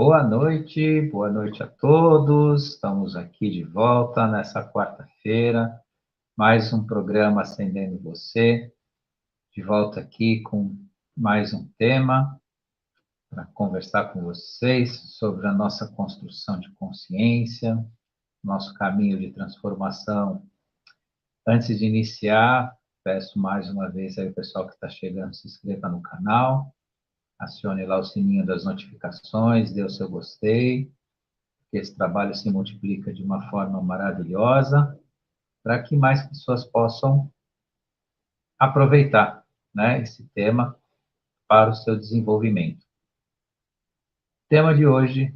Boa noite a todos. Estamos aqui de volta nessa quarta-feira, mais um programa Acendendo Você, de volta aqui com mais um tema para conversar com vocês sobre a nossa construção de consciência, nosso caminho de transformação. Antes de iniciar, peço mais uma vez aí o pessoal que está chegando, se inscreva no canal, acione lá o sininho das notificações, dê o seu gostei, que esse trabalho se multiplica de uma forma maravilhosa, para que mais pessoas possam aproveitar, né, esse tema para o seu desenvolvimento. O tema de hoje,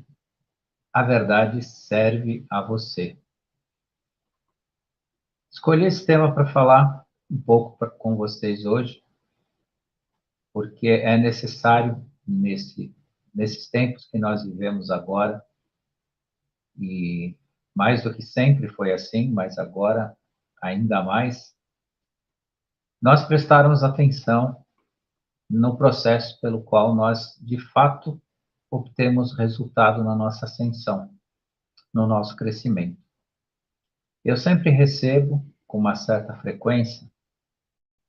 a verdade serve a você. Escolhi esse tema para falar um pouco com vocês hoje, porque é necessário, nesses tempos que nós vivemos agora, e mais do que sempre foi assim, mas agora ainda mais, nós prestarmos atenção no processo pelo qual nós, de fato, obtemos resultado na nossa ascensão, no nosso crescimento. Eu sempre recebo, com uma certa frequência,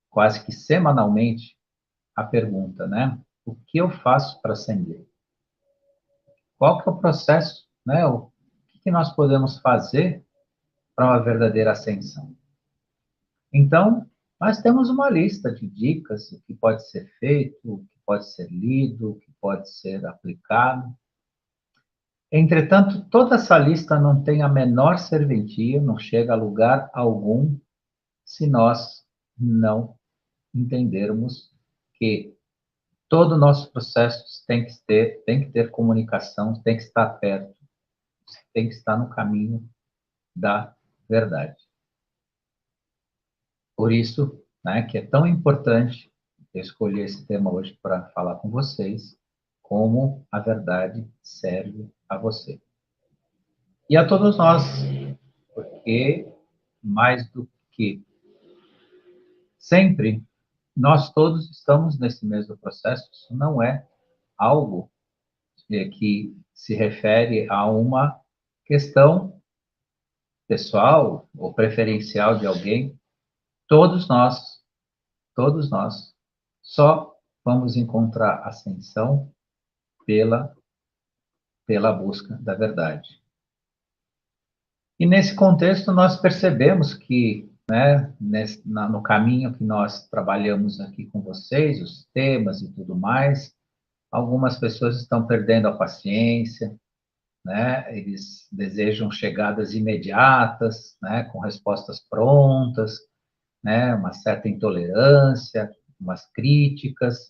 quase que semanalmente, a pergunta, né? O que eu faço para ascender? Qual que é o processo, né? O que nós podemos fazer para uma verdadeira ascensão? Então, nós temos uma lista de dicas, o que pode ser feito, o que pode ser lido, o que pode ser aplicado. Entretanto, toda essa lista não tem a menor serventia, não chega a lugar algum, se nós não entendermos que todo o nosso processo tem que ter comunicação, tem que estar perto, tem que estar no caminho da verdade. Por isso, né, que é tão importante eu escolher esse tema hoje para falar com vocês, como a verdade serve a você. E a todos nós, porque mais do que sempre, nós todos estamos nesse mesmo processo. Isso não é algo que se refere a uma questão pessoal ou preferencial de alguém. Todos nós, só vamos encontrar ascensão pela busca da verdade. E nesse contexto nós percebemos que, né, no caminho que nós trabalhamos aqui com vocês, os temas e tudo mais, algumas pessoas estão perdendo a paciência, né? Eles desejam chegadas imediatas, né, com respostas prontas, né, uma certa intolerância, umas críticas,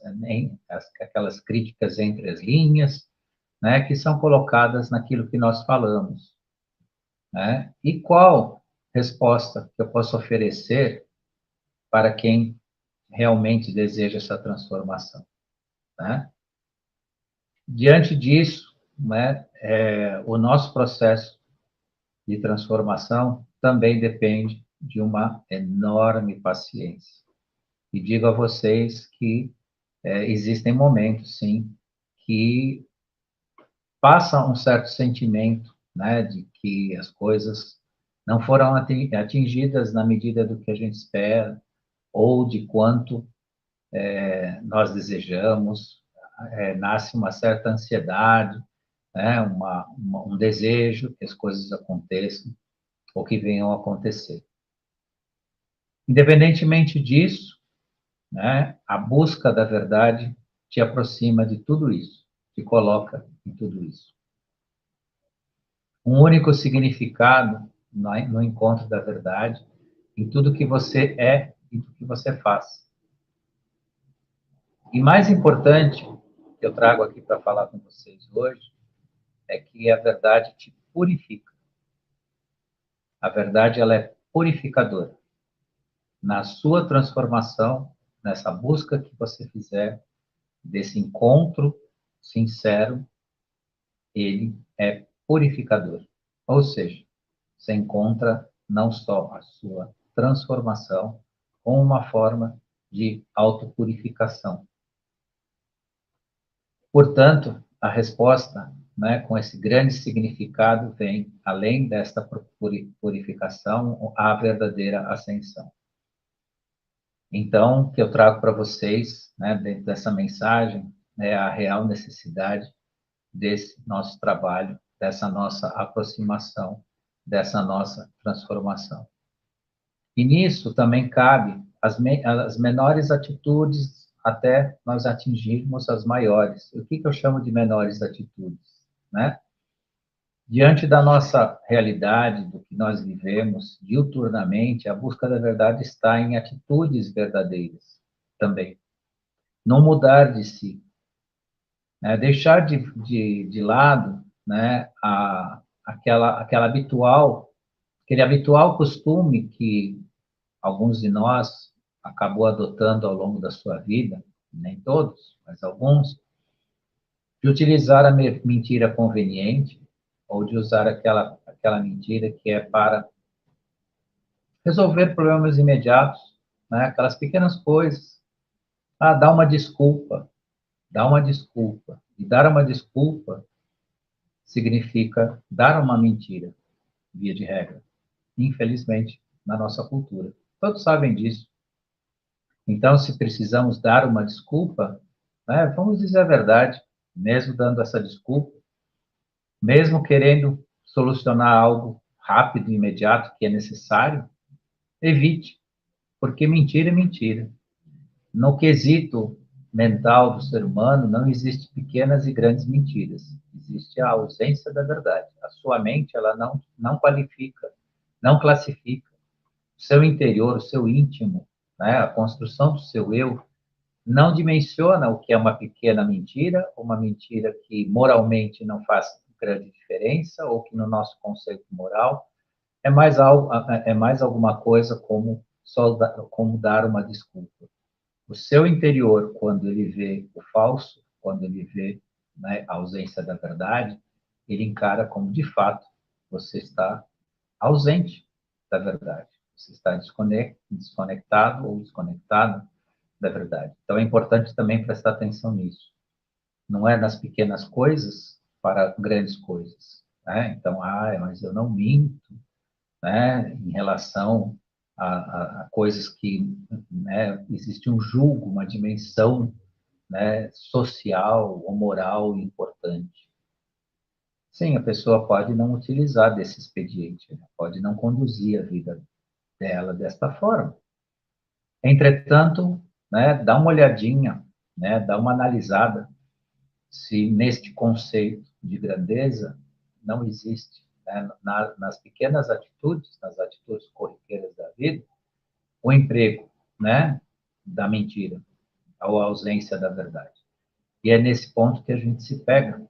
aquelas críticas entre as linhas, né, que são colocadas naquilo que nós falamos, né? E qual resposta que eu posso oferecer para quem realmente deseja essa transformação, né? Diante disso, né, o nosso processo de transformação também depende de uma enorme paciência. E digo a vocês que existem momentos, sim, que passa um certo sentimento, né, de que as coisas não foram atingidas na medida do que a gente espera, ou de quanto nós desejamos, nasce uma certa ansiedade, né, um desejo que as coisas aconteçam, ou que venham a acontecer. Independentemente disso, né, a busca da verdade te aproxima de tudo isso, te coloca em tudo isso. Um único significado no encontro da verdade, em tudo que você é e tudo que você faz. E mais importante, que eu trago aqui para falar com vocês hoje, é que a verdade te purifica. A verdade, ela é purificadora. Na sua transformação, nessa busca que você fizer, desse encontro sincero, ele é purificador. Ou seja, você encontra não só a sua transformação, como uma forma de autopurificação. Portanto, a resposta né, com esse grande significado, vem, além desta purificação, a verdadeira ascensão. Então, o que eu trago para vocês, né, dentro dessa mensagem, é a real necessidade desse nosso trabalho, dessa nossa aproximação, dessa nossa transformação. E nisso também cabe as menores atitudes até nós atingirmos as maiores. O que eu chamo de menores atitudes, né? Diante da nossa realidade, do que nós vivemos diuturnamente, a busca da verdade está em atitudes verdadeiras também. Não mudar de si, né? Deixar de lado, né, aquele habitual costume que alguns de nós acabou adotando ao longo da sua vida, nem todos, mas alguns, de utilizar a mentira conveniente ou de usar aquela mentira que é para resolver problemas imediatos, né? Aquelas pequenas coisas. Ah, dá uma desculpa, dá uma desculpa. E dar uma desculpa significa dar uma mentira, via de regra. Infelizmente, na nossa cultura. Todos sabem disso. Então, se precisamos dar uma desculpa, né, vamos dizer a verdade, mesmo dando essa desculpa, mesmo querendo solucionar algo rápido e imediato que é necessário, evite, porque mentira é mentira. No quesito mental do ser humano, não existe pequenas e grandes mentiras. Existe a ausência da verdade. A sua mente, ela não qualifica, não classifica. O seu interior, o seu íntimo, né, a construção do seu eu, não dimensiona o que é uma pequena mentira, uma mentira que moralmente não faz grande diferença, ou que no nosso conceito moral é mais alguma coisa como como dar uma desculpa. O seu interior, quando ele vê o falso, quando ele vê, né, a ausência da verdade, ele encara como de fato você está ausente da verdade. Você está desconectado ou desconectado da verdade. Então é importante também prestar atenção nisso. Não é nas pequenas coisas para grandes coisas, né? Então, mas eu não minto, né, em relação a coisas que, né, existe um julgo, uma dimensão, né, social ou moral importante. Sim, a pessoa pode não utilizar desse expediente, né? Pode não conduzir a vida dela desta forma. Entretanto, né, dá uma olhadinha, né, dá uma analisada se neste conceito de grandeza não existe, né, nas pequenas atitudes, nas atitudes corriqueiras da vida, o emprego, né, da mentira, ou a ausência da verdade. E é nesse ponto que a gente se pega,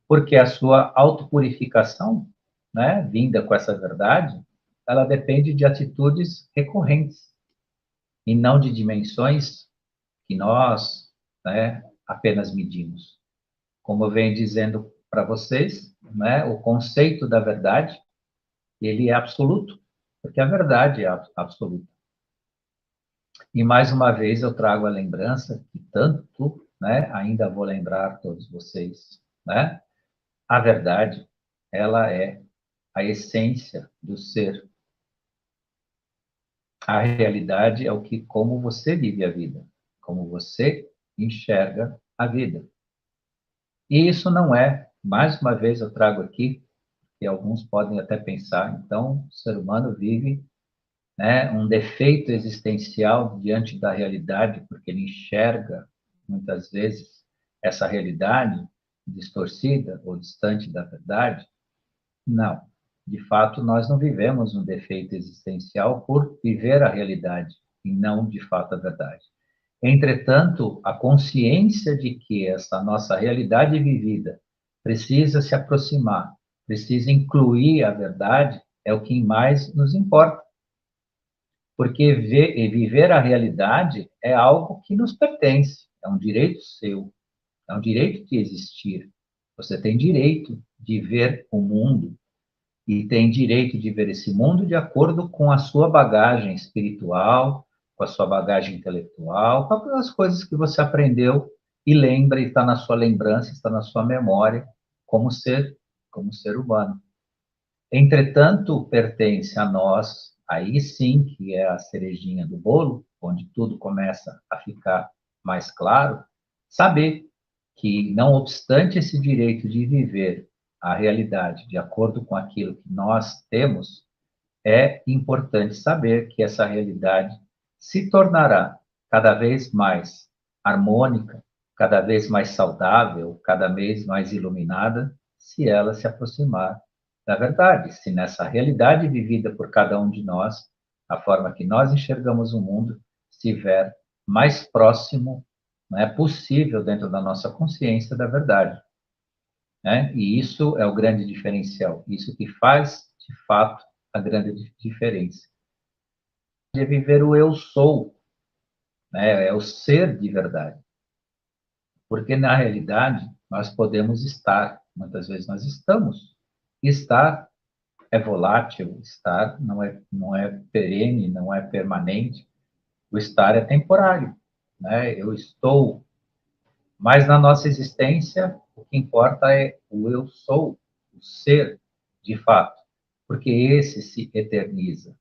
porque a sua autopurificação, né, vinda com essa verdade, ela depende de atitudes recorrentes e não de dimensões que nós, né, apenas medimos. Como eu venho dizendo para vocês, né, o conceito da verdade, ele é absoluto, porque a verdade é absoluta. E mais uma vez eu trago a lembrança que tanto, né, ainda vou lembrar todos vocês, né? A verdade, ela é a essência do ser. A realidade é o que como você vive a vida, como você enxerga a vida. E isso não é, mais uma vez eu trago aqui, que alguns podem até pensar, então o ser humano vive, né, um defeito existencial diante da realidade, porque ele enxerga, muitas vezes, essa realidade distorcida ou distante da verdade. Não. De fato, nós não vivemos um defeito existencial por viver a realidade e não, de fato, a verdade. Entretanto, a consciência de que essa nossa realidade vivida precisa se aproximar, precisa incluir a verdade, é o que mais nos importa. Porque viver a realidade é algo que nos pertence, é um direito seu, é um direito de existir. Você tem direito de ver o mundo e tem direito de ver esse mundo de acordo com a sua bagagem espiritual, com a sua bagagem intelectual, com as coisas que você aprendeu e lembra, e está na sua lembrança, está na sua memória, como ser humano. Entretanto, pertence a nós, aí sim que é a cerejinha do bolo, onde tudo começa a ficar mais claro, saber que, não obstante esse direito de viver a realidade de acordo com aquilo que nós temos, é importante saber que essa realidade se tornará cada vez mais harmônica, cada vez mais saudável, cada vez mais iluminada, se ela se aproximar da verdade, se nessa realidade vivida por cada um de nós, a forma que nós enxergamos o mundo estiver mais próximo, né, possível dentro da nossa consciência da verdade, né? E isso é o grande diferencial, isso que faz, de fato, a grande diferença. É viver o eu sou, né? É o ser de verdade. Porque, na realidade, nós podemos estar, muitas vezes nós estamos. Estar é volátil, estar não é perene, não é permanente. O estar é temporário, né? Eu estou, mas na nossa existência, o que importa é o eu sou, o ser, de fato, porque esse se eterniza.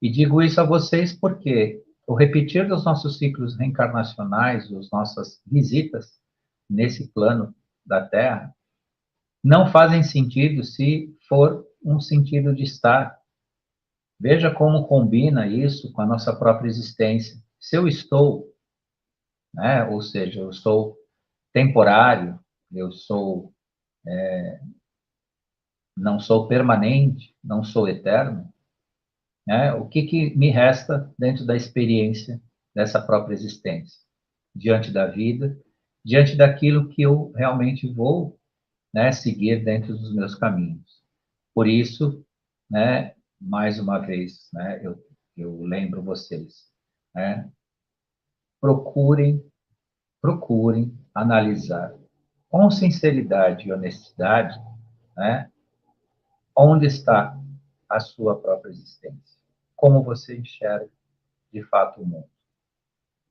E digo isso a vocês porque o repetir dos nossos ciclos reencarnacionais, as nossas visitas nesse plano da Terra, não fazem sentido se for um sentido de estar. Veja como combina isso com a nossa própria existência. Se eu estou, né, ou seja, eu sou temporário, eu sou, não sou permanente, não sou eterno, né? O que me resta dentro da experiência dessa própria existência? Diante da vida, diante daquilo que eu realmente vou, né, seguir dentro dos meus caminhos. Por isso, né, mais uma vez, né, eu lembro vocês, né, procurem, procurem analisar com sinceridade e honestidade, né, onde está a sua própria existência, como você enxerga de fato o mundo.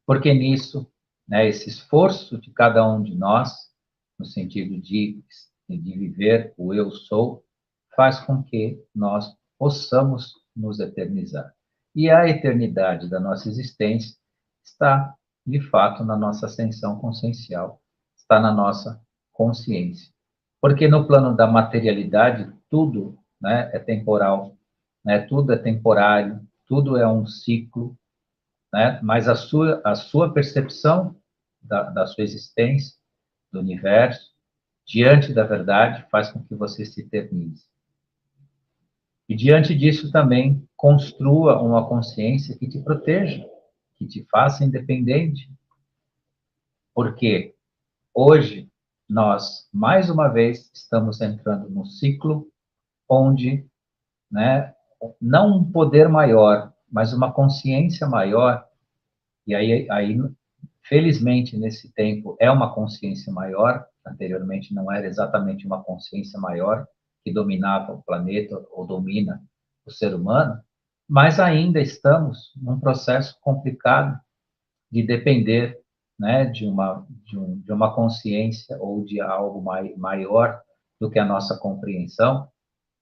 Porque nisso, né, esse esforço de cada um de nós, no sentido de viver o eu sou, faz com que nós possamos nos eternizar. E a eternidade da nossa existência está, de fato, na nossa ascensão consciencial, está na nossa consciência. Porque no plano da materialidade, tudo, né, é temporal, né, tudo é temporário, tudo é um ciclo, né? Mas a sua percepção da sua existência, do universo, diante da verdade, faz com que você se eternize. E diante disso também construa uma consciência que te proteja, que te faça independente, porque hoje nós, mais uma vez, estamos entrando num ciclo onde, né, não um poder maior, mas uma consciência maior, e aí felizmente, nesse tempo, é uma consciência maior, anteriormente não era exatamente uma consciência maior que dominava o planeta ou domina o ser humano, mas ainda estamos num processo complicado de depender, né, de uma consciência ou de algo maior do que a nossa compreensão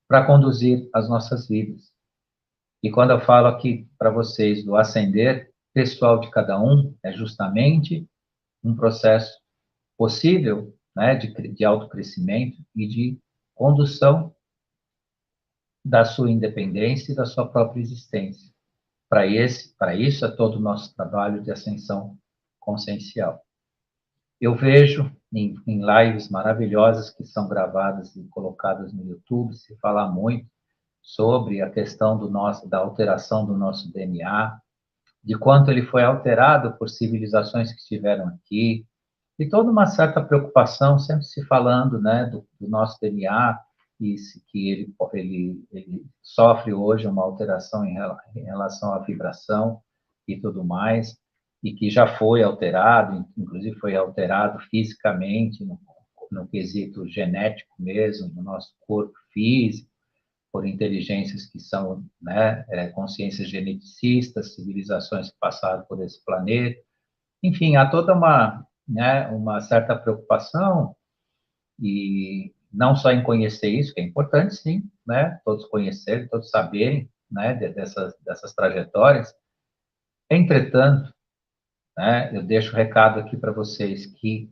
para conduzir as nossas vidas. E quando eu falo aqui para vocês do ascender pessoal de cada um, é justamente um processo possível, né, de autocrescimento e de condução da sua independência e da sua própria existência. Para isso é todo o nosso trabalho de ascensão consciencial. Eu vejo em lives maravilhosas que são gravadas e colocadas no YouTube, se fala muito sobre a questão da alteração do nosso DNA, de quanto ele foi alterado por civilizações que estiveram aqui, e toda uma certa preocupação, sempre se falando, né, do nosso DNA, e que ele sofre hoje uma alteração em relação à vibração e tudo mais, e que já foi alterado, inclusive foi alterado fisicamente, no quesito genético mesmo, no nosso corpo físico, por inteligências que são, né, consciências geneticistas, civilizações que passaram por esse planeta. Enfim, há toda né, uma certa preocupação, e não só em conhecer isso, que é importante, sim, né, todos conhecerem, todos saberem, né, dessas trajetórias. Entretanto, né, eu deixo o recado aqui para vocês que,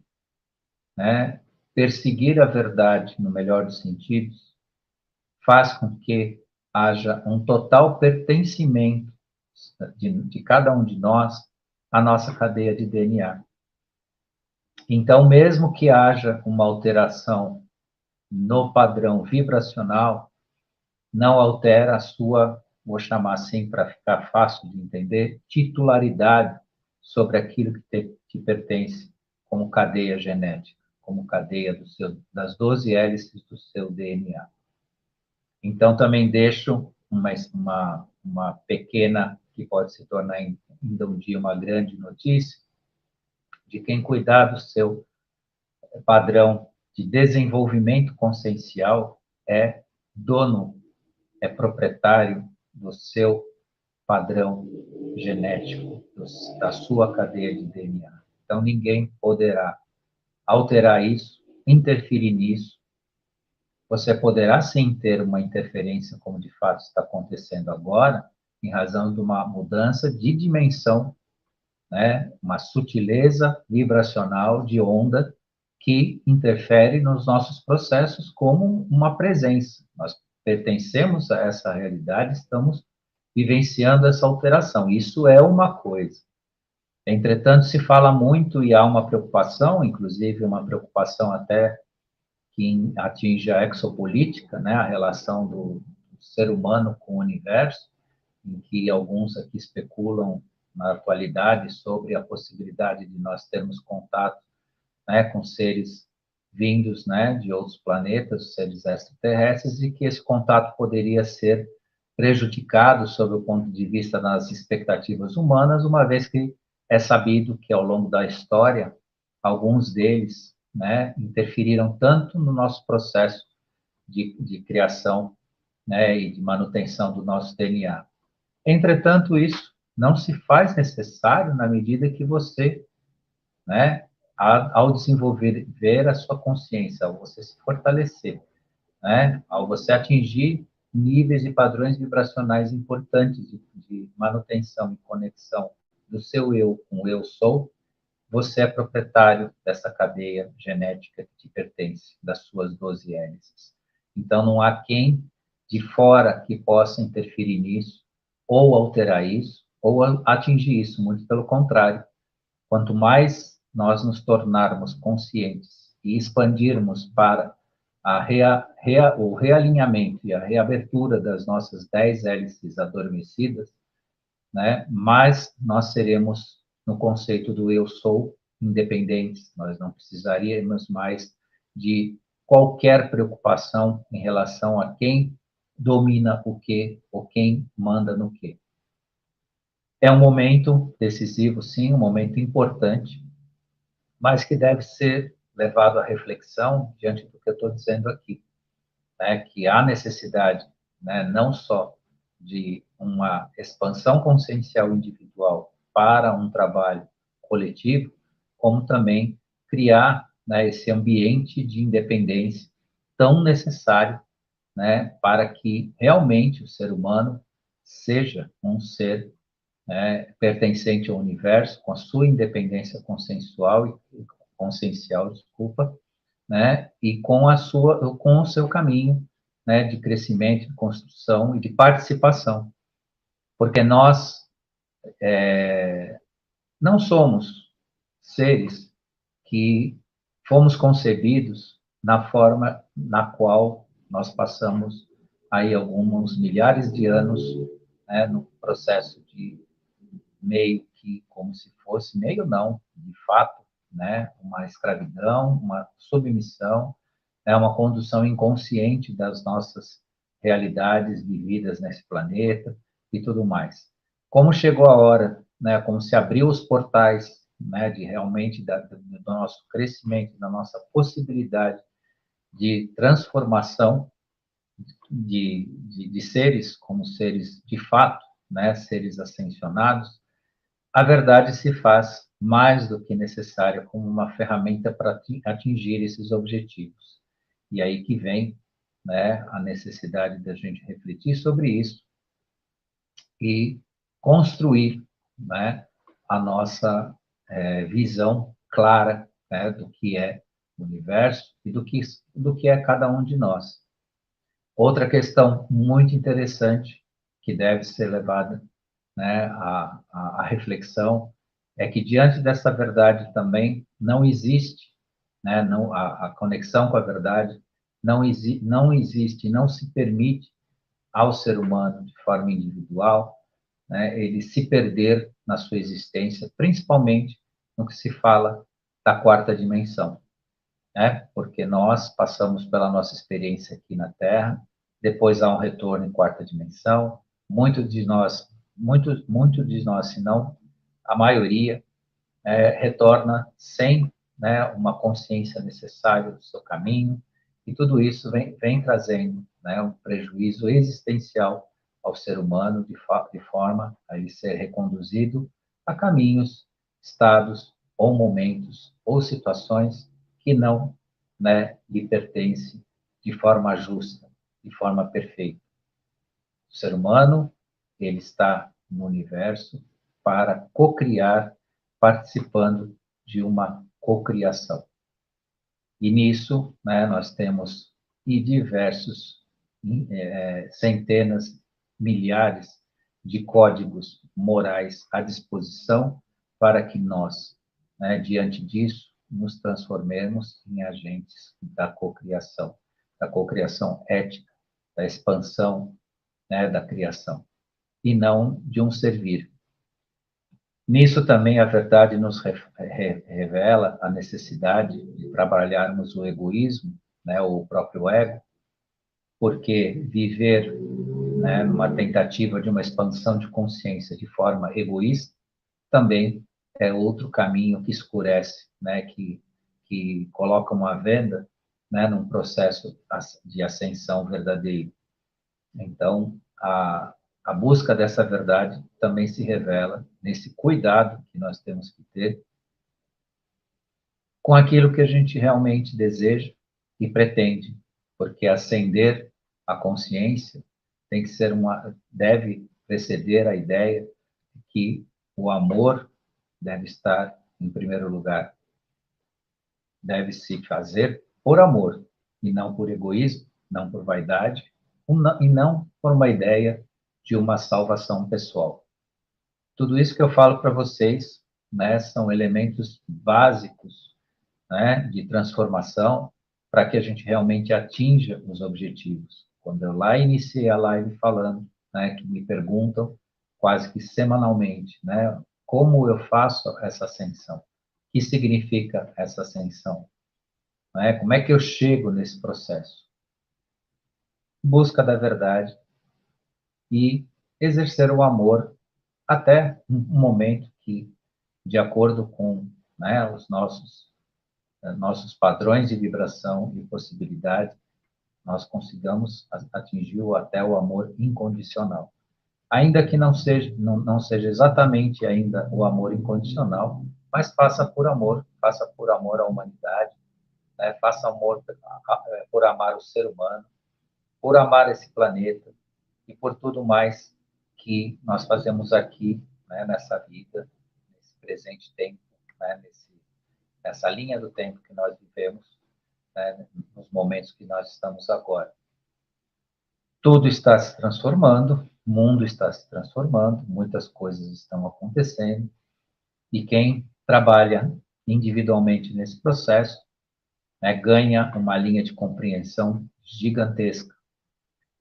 né, perseguir a verdade, no melhor dos sentidos, faz com que haja um total pertencimento de cada um de nós à nossa cadeia de DNA. Então, mesmo que haja uma alteração no padrão vibracional, não altera a sua, vou chamar assim para ficar fácil de entender, titularidade sobre aquilo que te pertence como cadeia genética, como cadeia das 12 hélices do seu DNA. Então, também deixo uma pequena, que pode se tornar ainda um dia uma grande notícia, de quem cuidar do seu padrão de desenvolvimento consciencial é dono, é proprietário do seu padrão genético, da sua cadeia de DNA. Então, ninguém poderá alterar isso, interferir nisso. Você poderá sim ter uma interferência, como de fato está acontecendo agora, em razão de uma mudança de dimensão, né? Uma sutileza vibracional de onda que interfere nos nossos processos como uma presença. Nós pertencemos a essa realidade, estamos vivenciando essa alteração. Isso é uma coisa. Entretanto, se fala muito e há uma preocupação, inclusive uma preocupação até que atinge a exopolítica, né, a relação do ser humano com o universo, em que alguns aqui especulam na atualidade sobre a possibilidade de nós termos contato, né, com seres vindos, né, de outros planetas, seres extraterrestres, e que esse contato poderia ser prejudicado sob o ponto de vista das expectativas humanas, uma vez que é sabido que ao longo da história alguns deles, né, interferiram tanto no nosso processo de criação, né, e de manutenção do nosso DNA. Entretanto, isso não se faz necessário na medida que você, né, ao desenvolver ver a sua consciência, ao você se fortalecer, né, ao você atingir níveis e padrões vibracionais importantes de manutenção e conexão do seu eu com o eu sou, você é proprietário dessa cadeia genética que te pertence, das suas 12 hélices. Então, não há quem de fora que possa interferir nisso, ou alterar isso, ou atingir isso. Muito pelo contrário. Quanto mais nós nos tornarmos conscientes e expandirmos para o realinhamento e a reabertura das nossas 10 hélices adormecidas, né, mais nós seremos no conceito do eu sou independentes, nós não precisaríamos mais de qualquer preocupação em relação a quem domina o que ou quem manda no que. É um momento decisivo, sim, um momento importante, mas que deve ser levado à reflexão diante do que eu estou dizendo aqui, né, que há necessidade, né, não só de uma expansão consciencial individual para um trabalho coletivo, como também criar, né, esse ambiente de independência tão necessário, né, para que realmente o ser humano seja um ser, né, pertencente ao universo, com a sua independência consciencial, desculpa, né, e com o seu caminho, né, de crescimento, de construção e de participação, porque nós não somos seres que fomos concebidos na forma na qual nós passamos aí alguns milhares de anos, né, no processo de meio que como se fosse, meio não, de fato, né, uma escravidão, uma submissão, é uma condução inconsciente das nossas realidades vividas nesse planeta e tudo mais. Como chegou a hora, né, como se abriu os portais, né, de realmente do nosso crescimento, da nossa possibilidade de transformação de seres como seres de fato, né, seres ascensionados, a verdade se faz mais do que necessária como uma ferramenta para atingir esses objetivos. E aí que vem, né, a necessidade da gente refletir sobre isso e construir, né, a nossa visão clara, né, do que é o universo e do que é cada um de nós. Outra questão muito interessante que deve ser levada, né, à reflexão é que diante dessa verdade também não existe, né, não, a conexão com a verdade não existe, não se permite ao ser humano de forma individual, né, ele se perder na sua existência, principalmente no que se fala da quarta dimensão, né? Porque nós passamos pela nossa experiência aqui na Terra, depois há um retorno em quarta dimensão. Muito de nós, se não a maioria, retorna sem, né, uma consciência necessária do seu caminho, e tudo isso vem trazendo, né, um prejuízo existencial ao ser humano, de forma a ele ser reconduzido a caminhos, estados, ou momentos, ou situações que não, né, lhe pertencem de forma justa, de forma perfeita. O ser humano, ele está no universo para cocriar, participando de uma cocriação. E nisso, né, nós temos diversos, centenas, milhares de códigos morais à disposição para que nós, né, diante disso, nos transformemos em agentes da cocriação ética, da expansão, né, da criação, e não de um servir. Nisso também a verdade nos revela a necessidade de trabalharmos o egoísmo, né, o próprio ego, porque viver, né, numa tentativa de uma expansão de consciência de forma egoísta também é outro caminho que escurece, né, que coloca uma venda, né, num processo de ascensão verdadeiro. Então, a busca dessa verdade também se revela nesse cuidado que nós temos que ter com aquilo que a gente realmente deseja e pretende, porque ascender a consciência deve preceder a ideia de que o amor deve estar em primeiro lugar, deve se fazer por amor e não por egoísmo, não por vaidade e não por uma ideia de uma salvação pessoal. Tudo isso que eu falo para vocês, né, são elementos básicos, né, de transformação para que a gente realmente atinja os objetivos. Quando eu lá iniciei a live falando, né, que me perguntam quase que semanalmente, né, como eu faço essa ascensão? O que significa essa ascensão? Né? Como é que eu chego nesse processo? Busca da verdade e exercer o amor até um momento que, de acordo com, né, os nossos padrões de vibração e possibilidade, nós consigamos atingir até o amor incondicional. Ainda que não seja exatamente ainda o amor incondicional, mas faça por amor à humanidade, né? Faça amor por amar o ser humano, por amar esse planeta e por tudo mais que nós fazemos aqui, né, nessa vida, nesse presente tempo, né, nessa linha do tempo que nós vivemos, né, nos momentos que nós estamos agora. Tudo está se transformando, o mundo está se transformando, muitas coisas estão acontecendo, e quem trabalha individualmente nesse processo, né, ganha uma linha de compreensão gigantesca.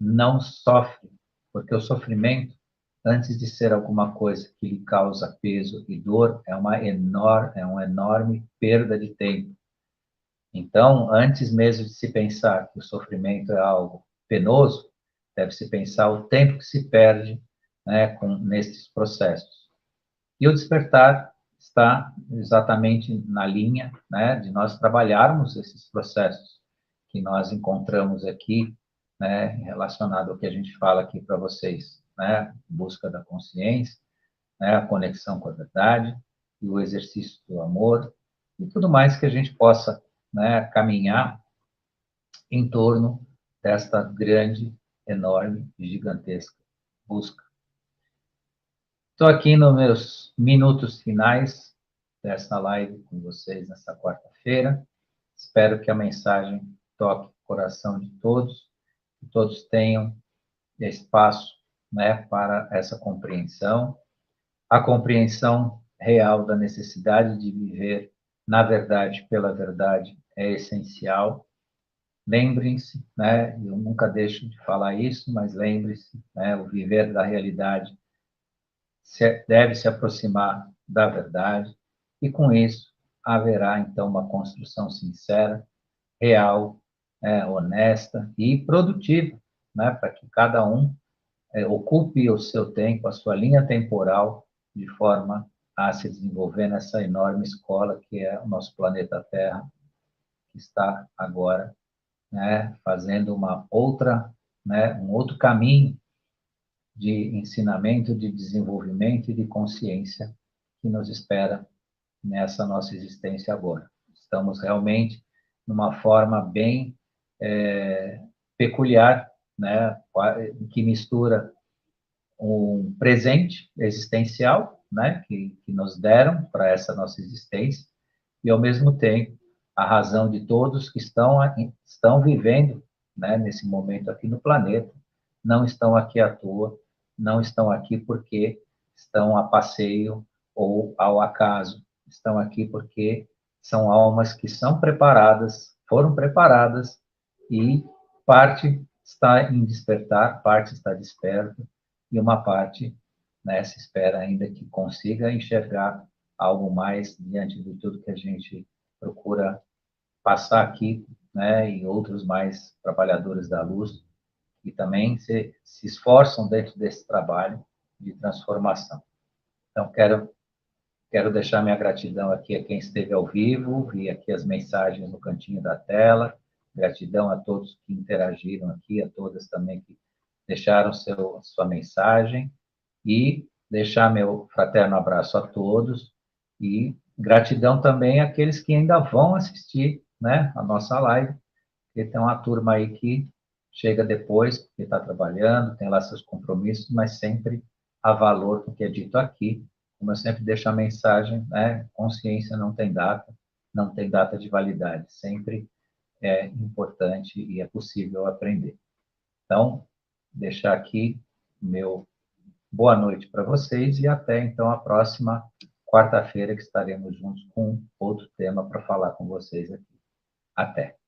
Não sofre, porque o sofrimento, antes de ser alguma coisa que lhe causa peso e dor, é uma enorme perda de tempo. Então, antes mesmo de se pensar que o sofrimento é algo penoso, deve-se pensar o tempo que se perde, né, nesses processos. E o despertar está exatamente na linha, né, de nós trabalharmos esses processos que nós encontramos aqui, né, relacionado ao que a gente fala aqui para vocês, né, busca da consciência, né, a conexão com a verdade e o exercício do amor, e tudo mais que a gente possa, né, caminhar em torno desta grande, enorme e gigantesca busca. Estou aqui nos meus minutos finais dessa live com vocês nessa quarta-feira. Espero que a mensagem toque o coração de todos, que todos tenham espaço, né, para essa compreensão, a compreensão real da necessidade de viver na verdade, pela verdade, é essencial. Lembrem-se, né, eu nunca deixo de falar isso, mas lembre-se, né, o viver da realidade deve se aproximar da verdade, e com isso haverá então uma construção sincera, real, honesta e produtiva, né, para que cada um ocupe o seu tempo, a sua linha temporal, de forma a se desenvolver nessa enorme escola que é o nosso planeta Terra, que está agora, né, fazendo uma outra, né, um outro caminho de ensinamento, de desenvolvimento e de consciência que nos espera nessa nossa existência agora. Estamos realmente numa forma bem peculiar, né, que mistura um presente existencial, né, que nos deram para essa nossa existência, e ao mesmo tempo a razão de todos que estão vivendo, né, nesse momento aqui no planeta, não estão aqui à toa, não estão aqui porque estão a passeio ou ao acaso, estão aqui porque são almas que são preparadas, foram preparadas, e parte está em despertar, parte está desperta, e uma parte, né, se espera ainda que consiga enxergar algo mais diante de tudo que a gente procura passar aqui, né, e outros mais trabalhadores da luz, que também se esforçam dentro desse trabalho de transformação. Então, quero deixar minha gratidão aqui a quem esteve ao vivo, vi aqui as mensagens no cantinho da tela, gratidão a todos que interagiram aqui, a todas também que deixaram sua mensagem, e deixar meu fraterno abraço a todos, e gratidão também àqueles que ainda vão assistir, né, a nossa live, porque tem uma turma aí que chega depois, porque está trabalhando, tem lá seus compromissos, mas sempre há valor no que é dito aqui. Como eu sempre deixo a mensagem, né, consciência não tem data, não tem data de validade, sempre é importante e é possível aprender. Então, deixar aqui meu boa noite para vocês, e até então a próxima quarta-feira, que estaremos juntos com outro tema para falar com vocês aqui. Até!